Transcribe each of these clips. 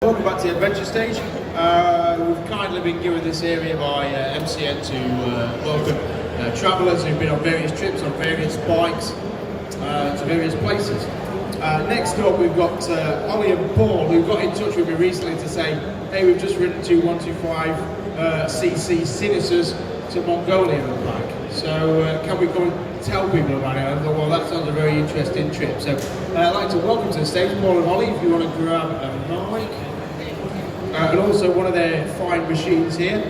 Welcome back to the adventure stage. We've kindly been given this area by MCN to welcome travellers who've been on various trips on various bikes to various places. Next up we've got Ollie and Paul, who got in touch with me recently to say, hey, we've just ridden two 125cc Sinnis's to Mongolia and back. So can we come and tell people about it? I thought, well, that sounds a very interesting trip. So I'd like to welcome to the stage Paul and Ollie, if you want to grab a mic. And also one of their fine machines here.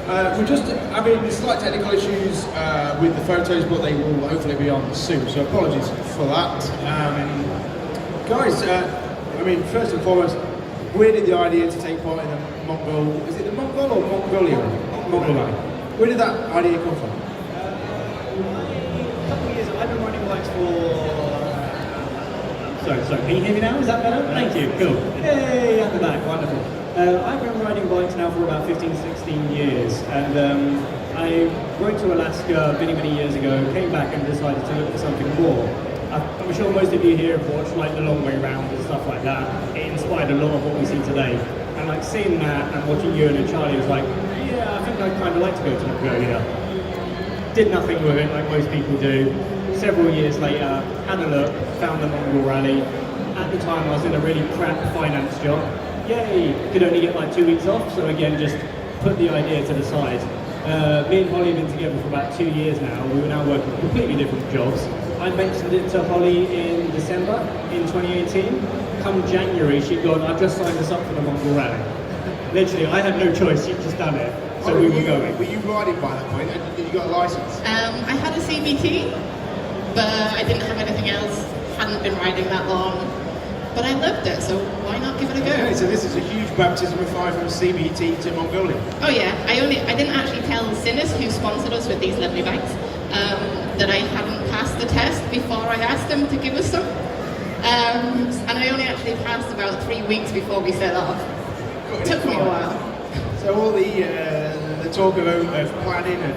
We're just having slight technical issues with the photos, but they will hopefully be on soon, so apologies for that. Guys, I mean, first and foremost, where did the idea to take part in the Mongol, is it the Mongol or Mongolia? Mongol Rally. Where did that idea come from? A couple of years, I've been riding bikes for... Sorry, can you hear me now? Is that better? Thank you, cool. Yay, at the back, wonderful. I've been riding bikes now for about 15, 16 years, and I went to Alaska many years ago, came back and decided to look for something more. I'm sure most of you here have watched like the long way round and stuff like that. It inspired a lot of what we see today. And like seeing that and watching you and Charlie was like, yeah, I think I'd kind of like to go to Mongolia. Did nothing with it like most people do. Several years later, had a look, found the Mongol Rally. At the time I was in a really crap finance job. Yay! Could only get like 2 weeks off, so again just put the idea to the side. Me and Holly have been together for about 2 years now. We were now working completely different jobs. I mentioned it to Holly in December in 2018. Come January, she'd gone, I've just signed us up for the Mongol Rally. Literally, I had no choice, she'd just done it. So we were going. Were you riding by that point? Did you got a license? I had a CBT, but I didn't have anything else. Hadn't been riding that long. But I loved it, so why not give it a go? Okay, so this is a huge baptism of fire from CBT to Mongolia. Oh yeah, I didn't actually tell Sinnis, who sponsored us with these lovely bikes, that I hadn't passed the test before I asked them to give us some. And I only actually passed about 3 weeks before we set off. It took me a while. So all the talk of planning and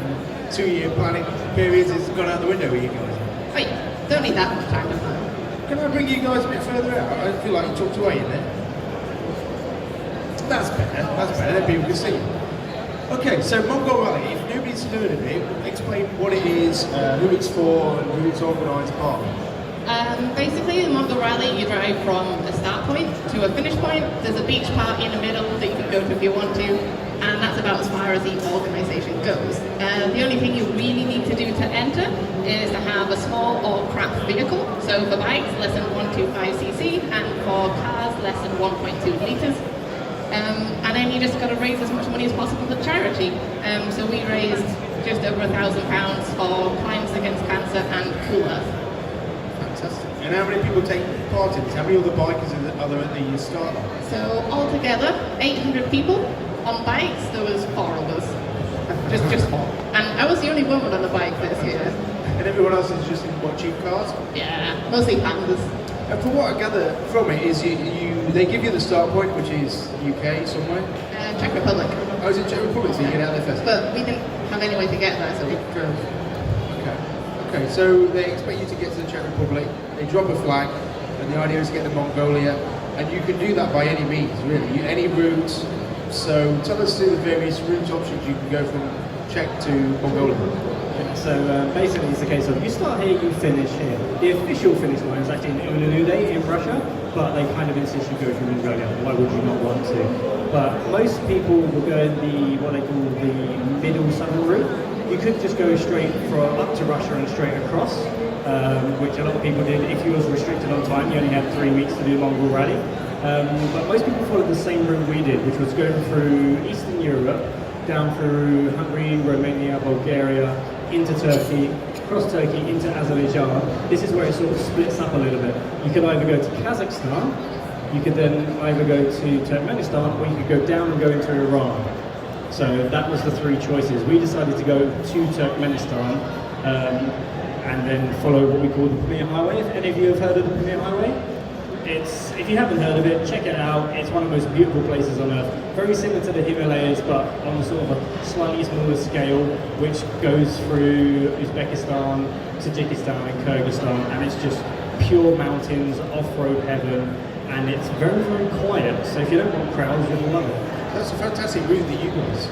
2-year planning periods has gone out the window with you guys? Oh yeah, don't need that much time to plan. Can I bring you guys a bit further out? I feel like you talked away in there. That's better, then people can see you. Okay, so Mongol Rally, if nobody's heard of it, explain what it is, who it's for, and who it's organised by. Basically, the Mongol Rally, you drive from a start point to a finish point. There's a beach park in the middle that you can go to if you want to, and that's about as far as the organisation goes. The only thing you really need to do to enter is to have a small or craft vehicle. So for bikes, less than 125cc, and for cars, less than 1.2 litres. And then you just got to raise as much money as possible for charity. So we raised just over £1,000 for Clients Against Cancer and Cool Earth. Fantastic. And how many people take part in this? How many other bikers are there at the start line? So altogether, 800 people on bikes. There was 4 of us. Just 4. And I was the only woman on the bike this year. And everyone else is just in what, cheap cars? Yeah, mostly pandas. And from what I gather from it is they give you the start point, which is UK somewhere? Czech Republic. Oh, is it Czech Republic, so you get out there first? But we didn't have any way to get there, so we drove. Okay, so they expect you to get to the Czech Republic, they drop a flag, and the idea is to get to Mongolia, and you can do that by any means, really, any route. So tell us the various route options you can go from Czech to Mongolia. So basically it's a case of you start here, you finish here. The official finish line is actually in Ululude in Russia, but they kind of insist you go through Mongolia. Why would you not want to? But most people will go in what they call the middle southern route. You could just go straight up to Russia and straight across, which a lot of people did. If you was restricted on time, you only had 3 weeks to do Mongol Rally. But most people followed the same route we did, which was going through Eastern Europe, down through Hungary, Romania, Bulgaria, into Turkey, across Turkey into Azerbaijan. This is where it sort of splits up a little bit. You could either go to Kazakhstan, you could then either go to Turkmenistan, or you could go down and go into Iran. So that was the 3 choices. We decided to go to Turkmenistan and then follow what we call the Pamir Highway. If any of you have heard of the Pamir Highway? If you haven't heard of it, check it out. It's one of the most beautiful places on earth. Very similar to the Himalayas, but on sort of a slightly smaller scale, which goes through Uzbekistan, Tajikistan and Kyrgyzstan, and it's just pure mountains, off-road heaven. and it's very, very quiet. So if you don't want crowds, you'll love it. That's a fantastic route that you guys.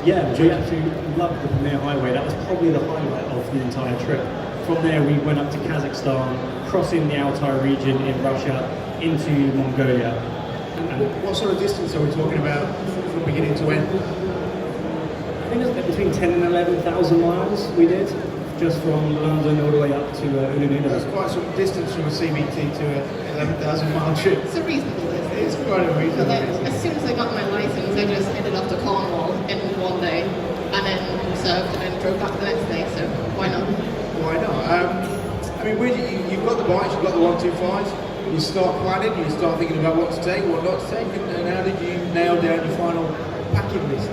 Yeah, we absolutely loved the Pamir Highway. That was probably the highlight of the entire trip. From there, we went up to Kazakhstan, crossing the Altai region in Russia into Mongolia. What sort of distance are we talking about from beginning to end? I think it was between 10 and 11,000 miles we did, just from London all the way up to Ululido. That's quite some distance from a CBT to an 11,000 mile trip. It's a reasonable distance. It's quite a So reasonable then, distance. as soon as I got my license, I just headed off to Cornwall in one day, and then served, and then drove back the next day. So why not? Why not? I mean, where you've got the bikes, you've got the 125s, you start planning, you start thinking about what to take, what not to take, and how did you nail down your final packing list?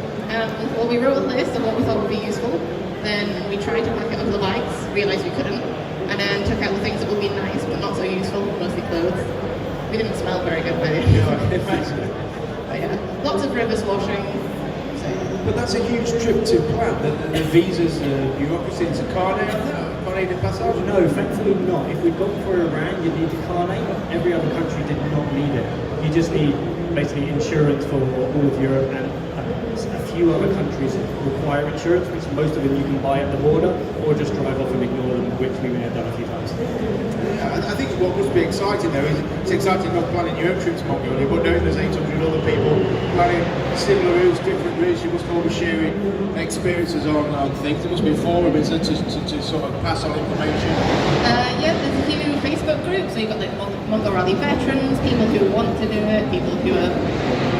Well, we wrote a list of what we thought would be useful, then we tried to pack it up the bikes, realised we couldn't, and then took out the things that would be nice but not so useful, mostly clothes. We didn't smell very good by the end. But yeah, lots of rivers washing. So. But that's a huge trip to plan. The visas, the bureaucracy, it's a car now. Carnet de passage? No, thankfully not. If we'd gone for Iran, you'd need a carnet. Every other country did not need it. You just need basically insurance for all of Europe, and a few other countries require insurance, which most of them you can buy at the border or just drive off and ignore them, which we may have done a few times. Yeah, I think what must be exciting though is it's exciting not planning your own trip to Mongolia, but knowing there's 800 other people planning similar routes, different routes. You must all be sharing experiences on things. There must be a forum to sort of pass on information. Yeah, there's a few Facebook groups. So you've got like Mongol Rally veterans, people who want to do it, people who are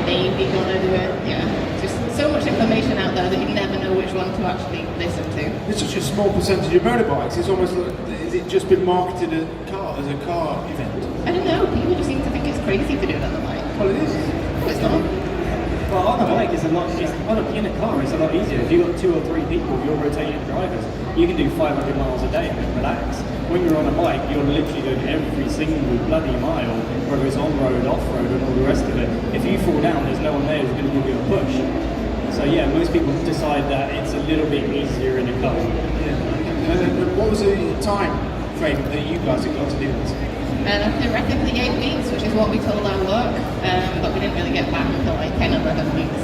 maybe gonna do it. Yeah, just so much information out there that you never know which one to actually listen to. It's such a small percentage of motorbikes. It's almost like, is it just been marketed as a car event? I don't know. People just seem to think it's crazy to do it on the bike. Well, it is. No, it's not. Well, on a bike, it's a lot. In a car, it's a lot easier. If you've got 2 or 3 people, you're rotating drivers. You can do 500 miles a day and then relax. When you're on a bike, you're literally doing every single bloody mile, whether it's on road, off road, and all the rest of it. If you fall down, there's no one there who's going to give you a push. So yeah, most people decide that it's a little bit easier in a car. Yeah. And what was the time frame that you guys got to do this? Theoretically 8 weeks, which is what we told our work, but we didn't really get back until like 10 or 11 weeks.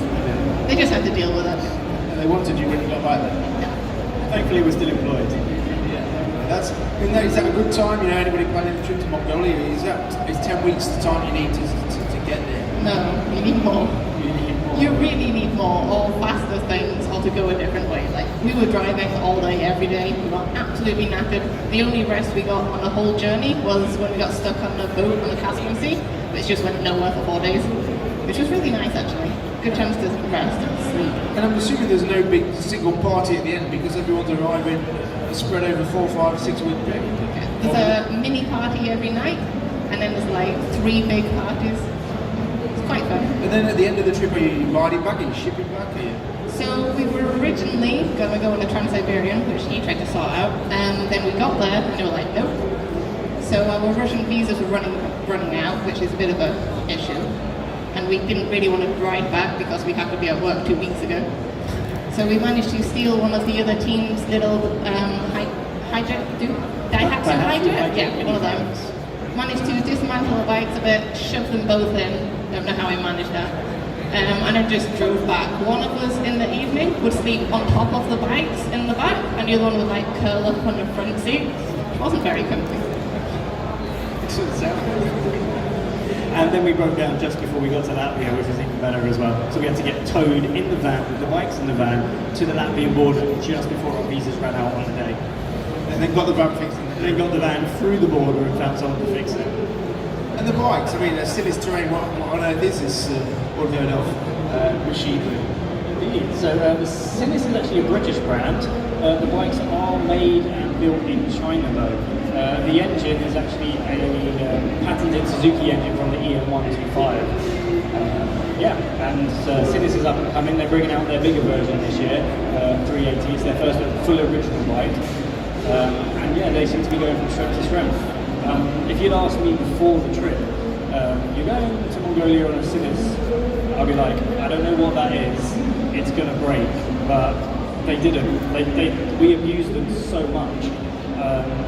They just had to deal with us. And they wanted you when you got back there. Yeah. Thankfully, we're still employed. Is that a good time? You know, anybody planning a trip to Mongolia? Is 10 weeks the time you need to get there? No, you need more. You need more. You really need more, or faster things, or to go a different way. Like, we were driving all day, every day. We got absolutely knackered. The only rest we got on the whole journey was when we got stuck on the boat on the Caspian Sea, which just went nowhere for 4 days, which was really nice, actually. Good chance to rest and sleep. And I'm assuming there's no big single party at the end because everyone's arriving spread over 4, 5, 6 week period. There's a mini party every night, and then there's like 3 big parties. It's quite fun. And then at the end of the trip, are you riding back? Are you shipping back? Are you? So we were originally going to go on the Trans-Siberian, which he tried to sort out, and then we got there and they were like, nope. So our Russian visas were running out, which is a bit of an issue. And we didn't really want to ride back because we had to be at work 2 weeks ago. So we managed to steal one of the other team's little Daihatsu hijack? Yeah, one of them. Managed to dismantle the bikes a bit, shove them both in. Don't know how I managed that. And then just drove back. One of us in the evening would sleep on top of the bikes in the back, and the other one would like curl up on the front seat. It wasn't very comfy. And then we broke down just before we got to Latvia, which was even better as well. So we had to get towed in the van, with the bikes in the van, to the Latvian border just before our visas ran out on the day. And then got the van fixed. And then got the van through the border and found someone to fix it. And the bikes, I mean, Sinnis Terrain, what on earth is this unheard of machine? Indeed. So Sinnis is actually a British brand. The bikes are made and built in China though. The engine is actually a patented Suzuki engine from the EM125. And Sinnis is up and coming. They're bringing out their bigger version this year, 380. It's their first full original bike. And yeah, they seem to be going from strength to strength. If you'd asked me before the trip, you're going to Mongolia on a Sinnis, I'll be like, I don't know what that is. It's going to break. But they didn't. We abused them so much.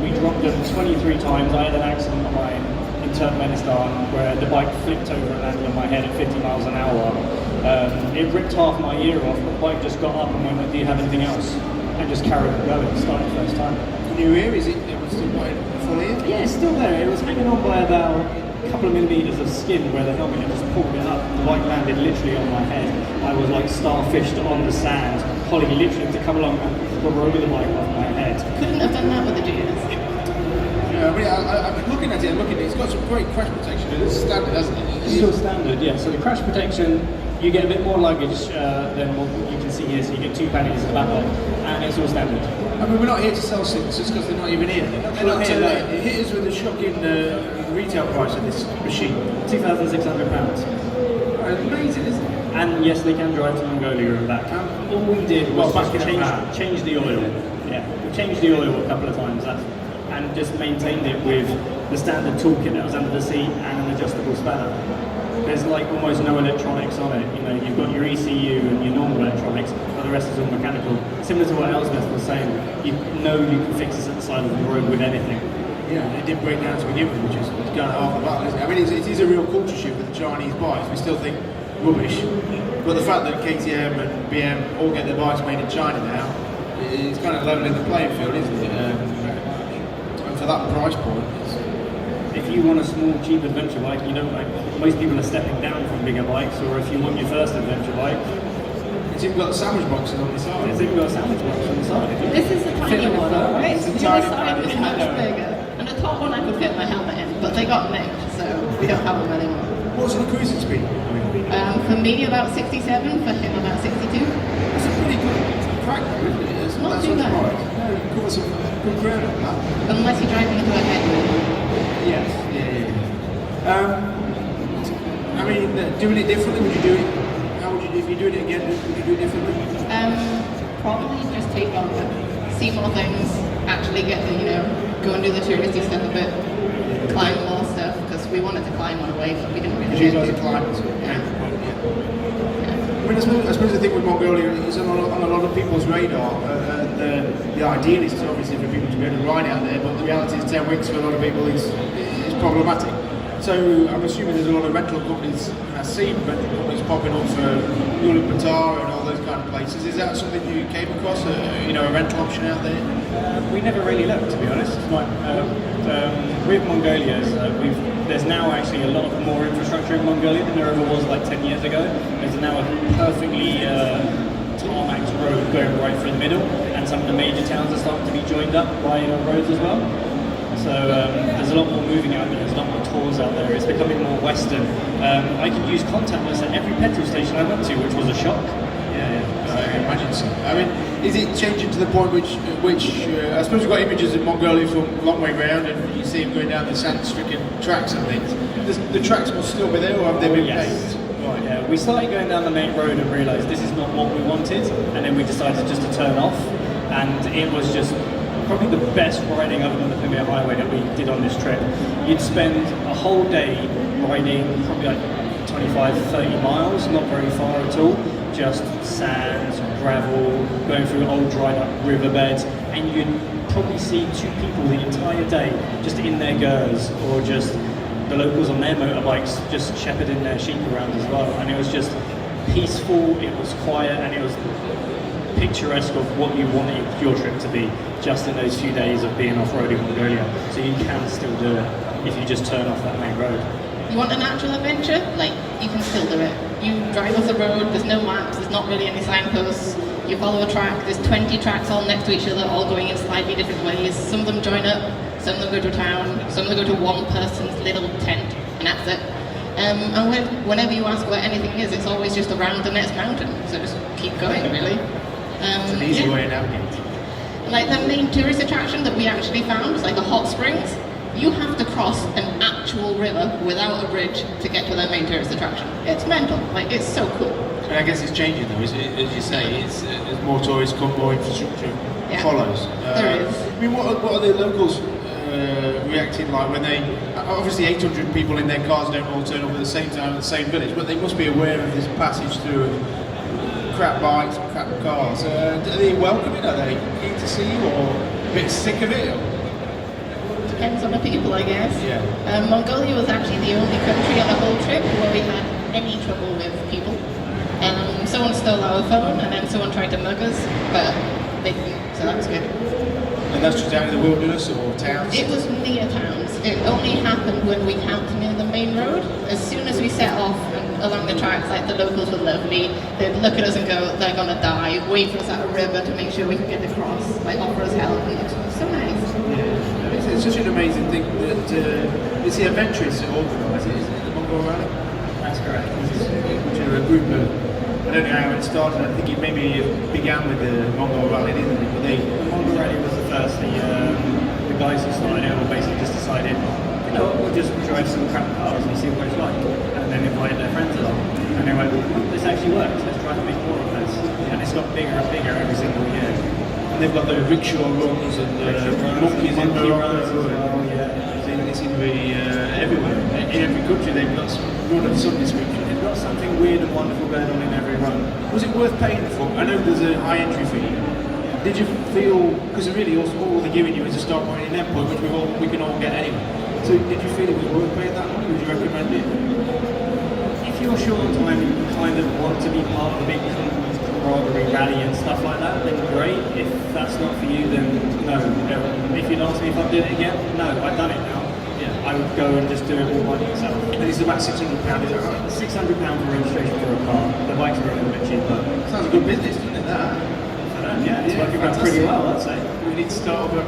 We dropped them 23 times. I had an accident on my Turkmenistan where the bike flipped over and landed on my head at 50 miles an hour. It ripped half my ear off, but the bike just got up and went, do you have anything else? And just carried on going, started the first time. New ear, is it was still quite full ear? Yeah, it's still there. It was hanging on by about a couple of millimetres of skin where the helmet had just pulled it up. The bike landed literally on my head. I was like starfished on the sand. Holly literally had to come along and throw the bike off my head. Couldn't have done that with the GS. Yeah, I mean, I'm looking at it, it's got some great crash protection. It's standard, hasn't it? It's still standard, yeah. So the crash protection, you get a bit more luggage than what you can see here. So you get 2 panniers in the back one, and it's all standard. I mean, we're not here to sell Sinnis just because they're not even here. They're not here. It hit us with a shocking retail price of this machine. £2,600. Amazing, isn't it? And yes, they can drive to Mongolia and back. All we did was just change the oil. Yeah, we changed the oil a couple of times and just maintained it with the standard toolkit that was under the seat and an adjustable spanner. There's like almost no electronics on it. You know, you've got your ECU and your normal electronics, but the rest is all mechanical. Similar to what Elsbeth was saying, you know you can fix this at the side of the road with anything. Yeah, it did break down to begin with, which is going half the battle, isn't it? I mean, it is a real culture shift with the Chinese bikes. We still think rubbish, but the fact that KTM and BM all get their bikes made in China now, it's kind of leveling the playing field, isn't it? And for that price point, if you want a small, cheap adventure bike, you don't like. Most people are stepping down from bigger bikes, or if you want your first adventure bike, it's even got sandwich boxes on the side. It's even got a sandwich box on the side. This is the tiny one, right? It's the the other tiny side is much bigger. And the top one I could fit my helmet in, but they got nicked, so we don't have them anymore. What's the cruising speed? For me about 67, for him about 62. It's a pretty good crack, isn't it? It's Not too bad. No, you cover some good ground on that. Unless you're driving into a headwind. Yes, yeah. I mean, doing it differently, would you do it? How would you, if you're doing it again, would you do it differently? Probably just take longer, see more things, actually get to, go and do the touristy stuff a bit, climb more stuff, because we wanted to climb on a way, but we didn't really You get guys to. are climbers. I mean, I suppose the thing with Mongolia is on a lot of people's radar. The ideal is obviously for people to be able to ride out there, but the reality is 10 weeks for a lot of people is problematic. So I'm assuming there's a lot of rental companies, I've seen rental companies popping up for Ulaanbaatar and all those kind of places. Is that something you came across, a rental option out there? We never really looked, to be honest. Like, with Mongolia, there's now actually a lot more infrastructure in Mongolia than there ever was like 10 years ago. There's now a perfectly tarmac road going right through the middle, and some of the major towns are starting to be joined up by roads as well. So there's a lot more moving out there, there's a lot more tours out there, it's becoming more western. I could use contactless at every petrol station I went to, which was a shock. I imagine so. I mean, is it changing to the point which I suppose we've got images of Mongolia from a long way round and you see them going down the sand-stricken tracks and things. The tracks must still be there, or have they been paved? Right, yeah. We started going down the main road and realised this is not what we wanted, and then we decided just to turn off, and it was just probably the best riding other than the Pimlico Highway that we did on this trip. You'd spend a whole day riding probably like 25, 30 miles, not very far at all, just sand, gravel, going through old dried up riverbeds, and you'd probably see 2 people the entire day just in their gers, or just the locals on their motorbikes just shepherding their sheep around as well. And it was just peaceful, it was quiet, and it was picturesque of what you wanted your trip to be, just in those few days of being off-roading Mongolia. So you can still do it if you just turn off that main road. You want an actual adventure? You can still do it. You drive off the road, there's no maps, there's not really any signposts, you follow a track, there's 20 tracks all next to each other, all going in slightly different ways. Some of them join up, some of them go to town, some of them go to one person's little tent, and that's it. And whenever you ask where anything is, it's always just around the next mountain, so just keep going, really. It's an easy way to navigate. Like the main tourist attraction that we actually found was like the hot springs. You have to cross an actual river without a bridge to get to their main tourist attraction. It's mental, it's so cool. And I guess it's changing though, as you say, as more tourists come, more infrastructure follows. There is. I mean, what are the locals reacting like when they, obviously 800 people in their cars don't all turn up at the same time in the same village, but they must be aware of this passage through crap bikes and crap cars. Are they welcoming? Are they keen to see you, or a bit sick of it? depends on the people, I guess. Yeah. Mongolia was actually the only country on the whole trip where we had any trouble with people. Someone stole our phone, and then someone tried to mug us, but they didn't, so that was good. And that's just out in the wilderness or towns? It was near towns. It only happened when we camped near the main road. As soon as we set off and along the tracks, like the locals were lovely. They'd look at us and go, they're gonna die, wait for us at a river to make sure we can get across, like offer us help, and it was so nice. Yeah. It's such an amazing thing that it's the adventurers that organise it, isn't it? The Mongol Rally? That's correct. Which are a group of, I don't know how it started, I think it maybe began with the Mongol Rally, didn't it? But The Mongol Rally was the first. The guys who started it all basically just decided, you know, we'll just drive some crap cars and see what it's like. And then invited their friends along. And they went, this actually works, let's try to make more of this. And it's got bigger and bigger every single year. and they've got the rickshaw runs and monkeys in the runs. They seem to be everywhere. In every country they've got some run of some description. They've got something weird and wonderful going on in every run. Was it worth paying for? I know there's a high entry fee. Did you feel, because really all they're giving you is a start point and end point, which we can all get anyway. So did you feel it was worth paying that money? Would you recommend it? If you're short on time and you kind of want to be part of the big camaraderie rally and stuff like that, then great. If that's not for you, then no. If you'd ask me if I'd do it again, no, I've done it now. Yeah, I would go and just do it all by myself. And it's about £600, is that right? £600 for registration for a car. The bikes are a little bit cheaper. Sounds a good business, doesn't it, that? Yeah, it's working out pretty well, I'd say. We need to start up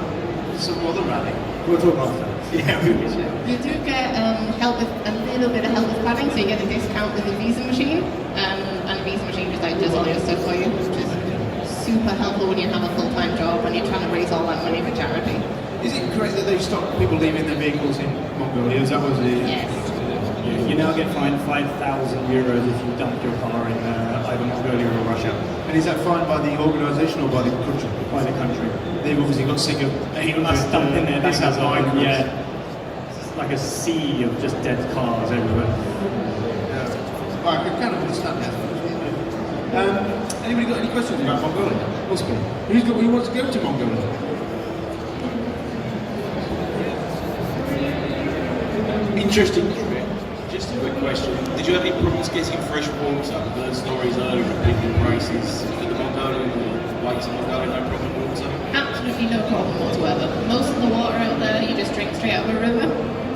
some other rally. We'll talk after. Yeah, we will. You do get help with a little bit of help with planning, so you get a discount with the Visa machine, and the Visa machine just like does all your stuff for you, which is super helpful when you have a full-time job and you're trying to raise all that money for charity. Is it correct that they've stopped people leaving their vehicles in Mongolia? Is that was the... Yes. You now get fined €5,000 if you dump your car in either Mongolia or Russia. And is that fined by the organisation or by the country? By the country. They've obviously got sick of 800 That's dumping their back that's outside. Yeah. It's like a sea of just dead cars everywhere. I can kind of understand that. Anybody got any questions about Mongolia? Oscar? Who wants to go to Mongolia? Interesting trip. Just a quick question. Did you have any problems getting fresh water? I've heard stories earlier of big prices for the Mongolian whites in Mongolia, no problem water. Absolutely no problem whatsoever. Most of the water out there you just drink straight out of a river.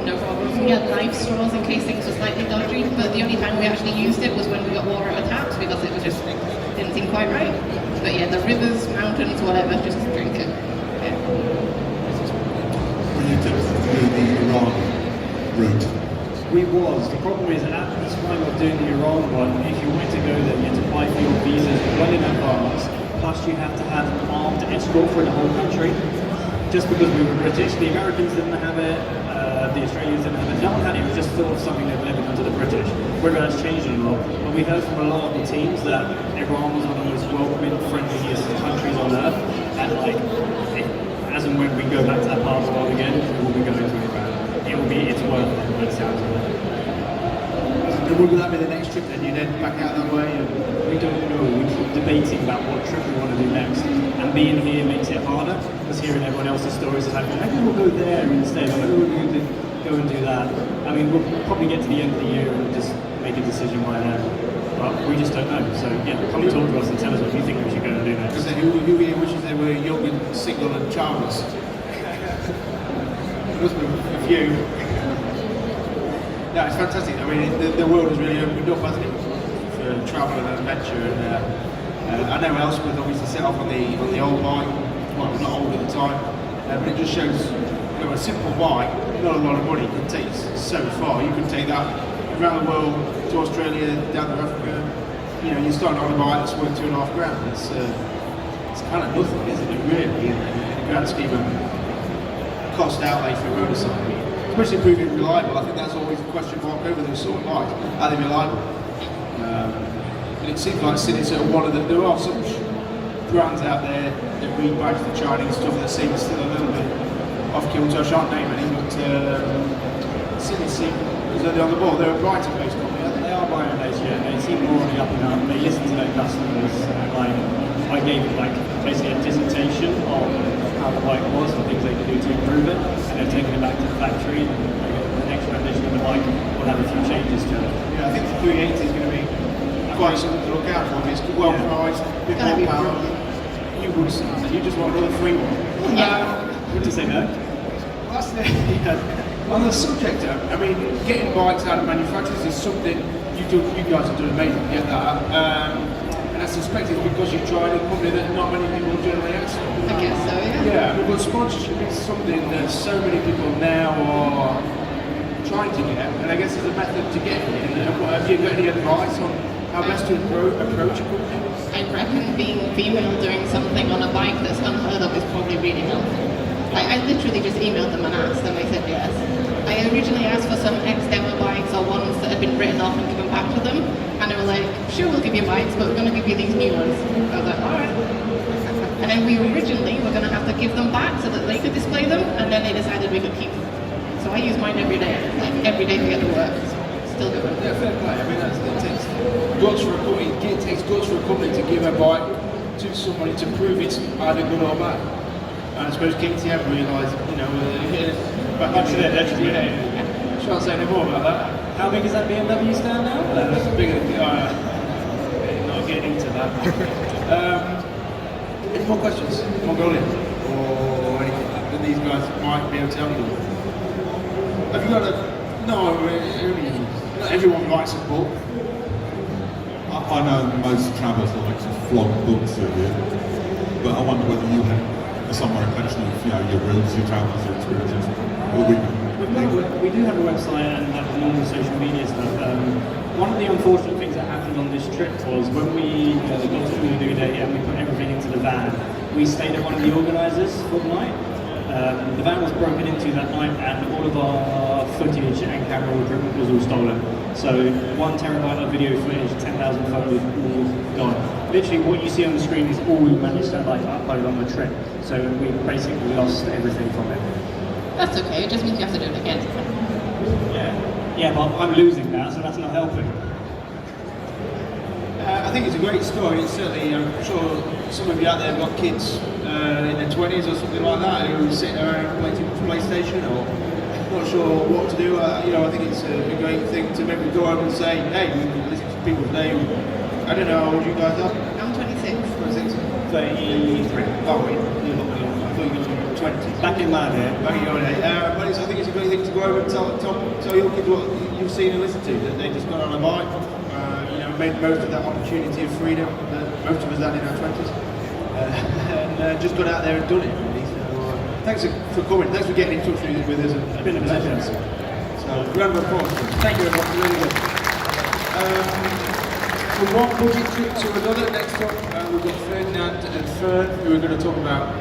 No problem. We had life straws in case things were slightly dodgy, but the only time we actually used it was when we got water out of taps because it was just didn't seem quite right. But yeah, the rivers, mountains, whatever, just drink it. Yeah. When you took the Iran route, We was. The problem is at the time of doing the Iran one, if you wanted to go there, you had to apply for your visas well in advance. Plus, you have to have an armed escort for the whole country. Just because we were British, the Americans didn't have it, the Australians didn't have it. No one had it. It was just sort of something that would never come to the British. Whether that's changed a lot, but we heard from a lot of the teams that Iran was one of the most welcoming, friendliest countries on earth, and like, as and when we go back to that part of the world again, we will be going to Iran. It's worth it, by the sounds of it. And would that be the next trip then? You then back out that way? And... We don't know. We keep debating about what trip we want to do next. And being here makes it harder, because hearing everyone else's stories is like, maybe we'll go there instead, or maybe we'll go and do that. I mean, we'll probably get to the end of the year and just make a decision by then. But we just don't know. So yeah, come talk to us and tell us what you think we should go and do next. Because who here wishes they were young and single and childless? Must be a few. No, it's fantastic. I mean, the world has really opened up, hasn't it, for travel and adventure. And I know Elspeth obviously set off on the old bike. Well, not old at the time, but it just shows, you know, a simple bike, not a lot of money, can take you so far. You can take that around the world to Australia, down to Africa. You know, you're starting on a bike that's worth £2,500. It's kind of nothing, isn't it? Really, in the grand scheme of cost outlay for a motorcycle, especially proving reliable. I think that's always a question mark over those sort of bikes. Are they reliable? And it seems like Sinnis are one of the. There are some brands out there that rebadge the Chinese stuff that seems still a little bit off kilter. I shan't name any, but Sinnis seem as though they're on the ball. They're a Brighton-based company, aren't they? They are Brighton-based, yeah. They seem more on the up and up. They listen to their customers. I gave like basically a dissertation on how the bike was and things they could do to improve it, and they've taken it back to the factory, and the next rendition of the bike will have a few changes to it. Yeah, I think the 380 is going to be quite something to look out for. It's well priced, a bit more power. You would say you just want another free one. Would you say no? Well, that's the, on the subject, I mean, getting bikes out of manufacturers is something you guys are doing amazing. Get that. And I suspect it's because you tried a company that not many people generally ask for. I guess so, yeah. Yeah, but sponsorship is something that so many people now are trying to get, and I guess there's a method to get it. Have you got any advice on how best to approach a company? I reckon being female doing something on a bike that's unheard of is probably really helpful. I literally just emailed them and asked, and they said yes. I originally asked for some ex-demo bikes or ones that had been written off and given back to them, and they were like, sure, we'll give you bikes, but we're going to give you these new ones. I was like, alright. And then we originally were going to have to give them back so that they could display them, and then they decided we could keep them. So I use mine every day, like every day to get to work. Still good. Yeah, fair play. I mean, it takes guts for a company. It takes guts for a company to give a bike to somebody to prove it's either good or bad. And I suppose KTM realised, back in the day. Shan't say no more about that. How big is that BMW stand now? That's bigger than not getting into that. Any more questions? Mongolian or anything that these guys might be able to help you with? Have you got a... No, not everyone writes a book. I know most travellers like to flog books at you, but I wonder whether you have somewhere occasionally, your routes, your travels, your experiences. We do have a website and have normal social media stuff. One of the unfortunate things that happened on this trip was when we got to Ulu Day and we put everything into the van, we stayed at one of the organisers for the night. The van was broken into that night and all of our footage and camera equipment was all stolen. So 1 terabyte of video footage, 10,000 photos, all gone. Literally what you see on the screen is all we managed to upload on the trip. So we basically lost everything from it. That's okay, it just means you have to do it again. Yeah, but I'm losing now, so that's not helping. I think it's a great story. It's certainly, I'm sure some of you out there have got kids in their 20s or something like that who are sitting around playing PlayStation or not sure what to do. I think it's a great thing to maybe go home and say, hey, you can listen to people today. I don't know how old you guys are. I'm 26. 26? 33. Oh, wait, you're not really old. I thought you were 20. Back in my day. Back in your day. But I think it's a great thing to go over and tell your kids what you've seen and listened to, that they just got on a bike, made most of that opportunity of freedom that most of us had in our 20s, and just got out there and done it, really. So, thanks for coming, thanks for getting in touch with us. It's been a pleasure. So, round of applause. Thank you very much, really good. From one budget trip to another, next up we've got Ferdinand and Fern, who are going to talk about